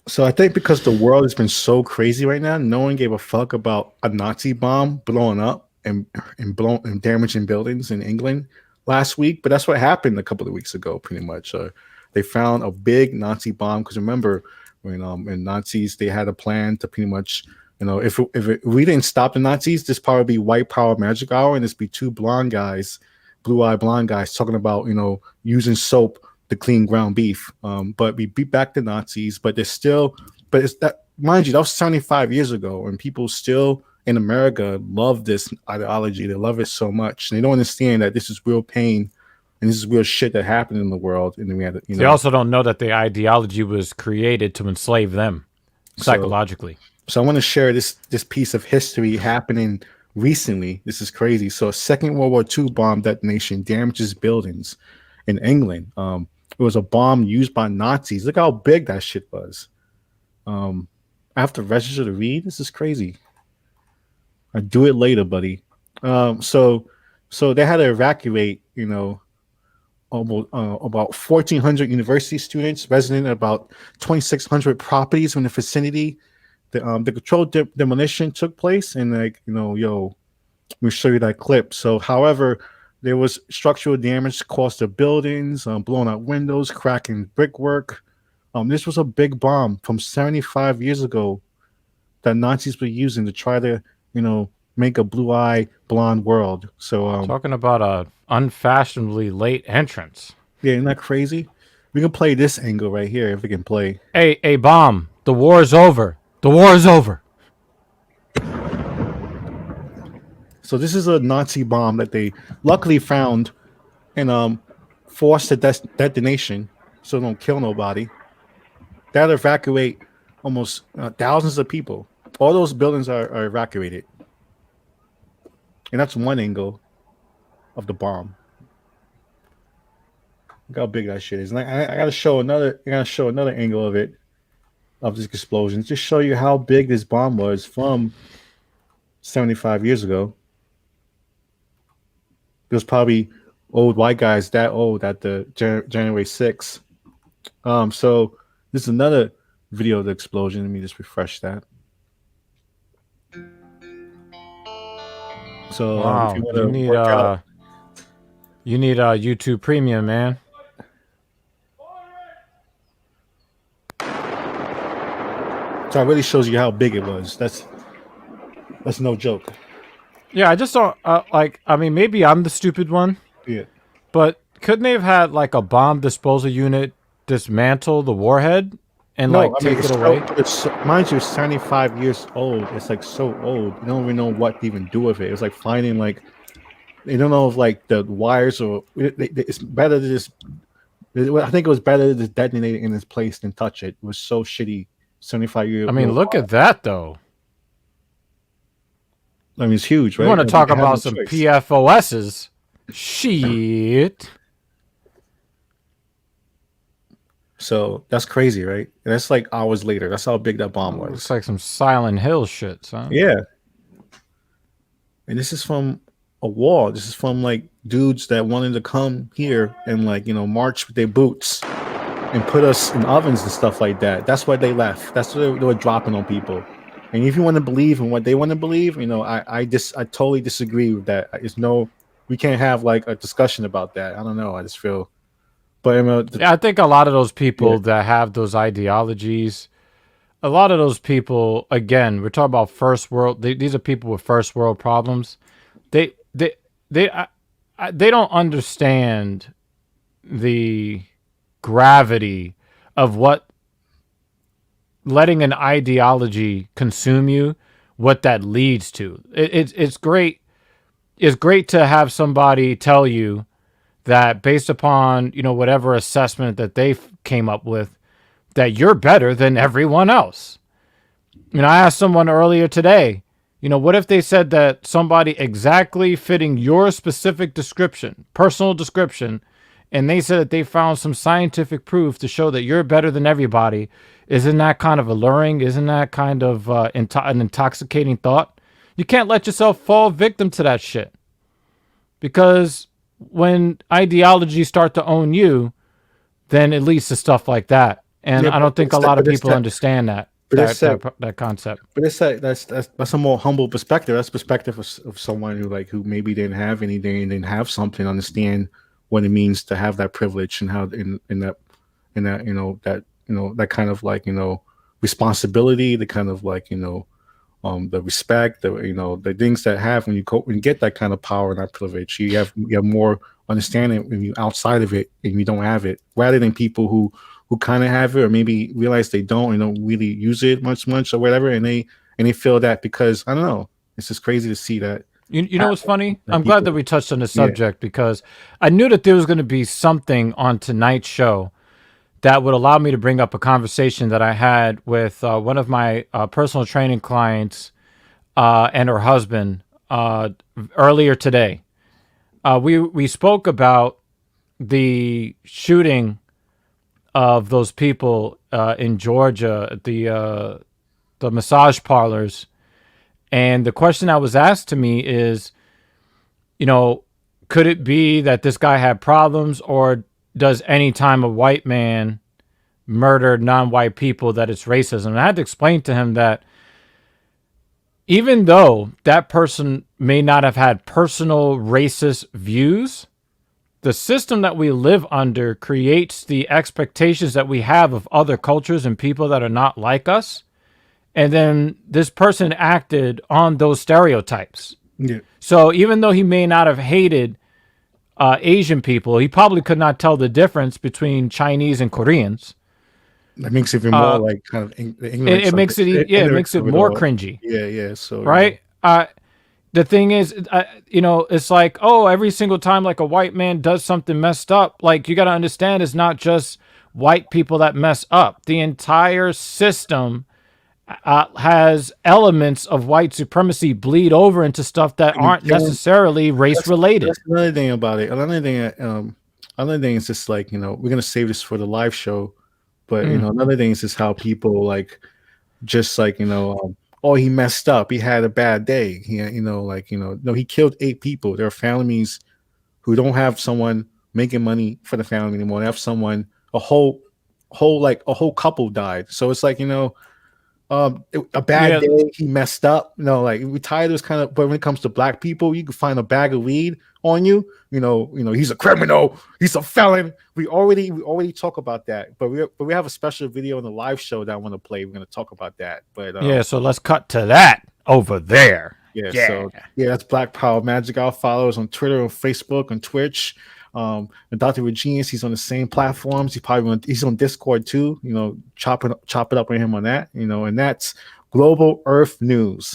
So I think because the world has been so crazy right now, no one gave a fuck about a Nazi bomb blowing up and damaging buildings in England last week. But that's what happened a couple of weeks ago, pretty much. They found a big Nazi bomb because remember when Nazis they had a plan to pretty much if we didn't stop the Nazis, this probably be white power magic hour, and this be two blonde guys, blue-eyed blonde guys talking about using soap to clean ground beef. But we beat back the Nazis, but there's still, but it's that mind you, that was 75 years ago, and people still in America love this ideology. They love it so much. And they don't understand that this is real pain and this is real shit that happened in the world. And then we had, They also don't know that the ideology was created to enslave them psychologically. So I want to share this piece of history happening recently. This is crazy. So a Second World War II bomb detonation damages buildings in England. It was a bomb used by Nazis. Look how big that shit was. I have to register to read. This is crazy. I do it later, buddy. So they had to evacuate. Almost about 1,400 university students resident at about 2,600 properties in the vicinity. The controlled demolition took place, and let me show you that clip. So, however, there was structural damage caused to buildings, blown out windows, cracking brickwork. This was a big bomb from 75 years ago that Nazis were using to try to, make a blue-eye blonde world. So, talking about a unfashionably late entrance. Yeah, isn't that crazy? We can play this angle right here if we can play. Hey, bomb! The war is over. The war is over. So this is a Nazi bomb that they luckily found and forced the detonation so don't kill nobody. That'll evacuate almost thousands of people. All those buildings are evacuated. And that's one angle of the bomb. Look how big that shit is. And I gotta show another. I gotta show another angle of it, of this explosion, just show you how big this bomb was from 75 years ago. It was probably old white guys that old at the January 6th. So this is another video of the explosion. Let me just refresh that. So wow, if you need a YouTube Premium, man. So it really shows you how big it was. That's no joke. Yeah, I just don't I mean, maybe I'm the stupid one. Yeah. But couldn't they have had like a bomb disposal unit dismantle the warhead and take it away? Mind you, it's 75 years old. It's like so old. You don't even know what to even do with it. It's like finding they don't know if the wires or it's better to just. I think it was better to just detonate it in its place than touch it. It was so shitty. 75 years. I mean, look at that though. I mean, it's huge, right? You want to talk about some PFOSs? Shit. So that's crazy, right? And that's like hours later. That's how big that bomb was. Looks like some Silent Hill shit, son. Yeah. And this is from a war. This is from dudes that wanted to come here and march with their boots and put us in ovens and stuff like that. That's why they left. That's what they were dropping on people. And if you want to believe in what they want to believe, I totally disagree with that. We can't have a discussion about that. I don't know. I just feel, but I think a lot of those people that have those ideologies, a lot of those people, again, we're talking about first world. These are people with first world problems. They don't understand the gravity of what letting an ideology consume you, what that leads to. It's great. It's great to have somebody tell you that based upon whatever assessment that they came up with, that you're better than everyone else. I asked someone earlier today, what if they said that somebody exactly fitting your specific description, personal description, and they said that they found some scientific proof to show that you're better than everybody? Isn't that kind of alluring? Isn't that kind of an intoxicating thought? You can't let yourself fall victim to that shit. Because when ideologies start to own you, then it leads to stuff like that. And Yeah, I don't think a lot of but it's people that, understand but it's that, that concept. but it's that that's a more humble perspective. That's perspective of someone who like who maybe didn't have anything and didn't have something, understand what it means to have that privilege and how in that that kind of like responsibility, the kind of like the respect, the things that have when you get that kind of power and that privilege, you have more understanding when you outside of it and you don't have it, rather than people who kind of have it or maybe realize they don't and don't really use it much or whatever, and they feel that because I don't know, it's just crazy to see that You know what's happen, funny? that I'm glad people, that we touched on the yeah, subject because I knew that there was going to be something on tonight's show that would allow me to bring up a conversation that I had with one of my personal training clients and her husband earlier today. We spoke about the shooting of those people in Georgia at the massage parlors, and the question that was asked to me is, you know, could it be that this guy had problems, or does any time a white man murder non-white people that it's racism? And I had to explain to him that even though that person may not have had personal racist views, the system that we live under creates the expectations that we have of other cultures and people that are not like us. And then this person acted on those stereotypes. yeah. So even though he may not have hated Asian people, he probably could not tell the difference between Chinese and Koreans. That makes it even more like kind of the It ignorance of makes it, it, yeah, it ignorance makes it of it more all. cringy, Yeah, yeah. So right? The thing is, it's like, oh, every single time like a white man does something messed up, like you got to understand, it's not just white people that mess up. The entire system has elements of white supremacy bleed over into stuff that and aren't again, necessarily race related. that's another thing about it. Another thing is just like we're gonna save this for the live show, but Mm. another thing is just how people like just like oh, he messed up, he had a bad day, no, he killed 8 people. There are families who don't have someone making money for the family anymore. They have someone, a whole couple died. So it's like a bad Yeah, day, he messed up. No, like we tired of this kind of. But when it comes to black people, you can find a bag of weed on you. He's a criminal, he's a felon. We already talk about that, but we have a special video in the live show that I want to play. We're going to talk about that, but yeah. So let's cut to that over there. yeah, Yeah. so yeah, that's Black Power Magic. I'll follow us on Twitter, on Facebook, on Twitch. And Dr. Regis, he's on the same platforms. He's on Discord too. Chop it up with him on that. And that's Global Earth News.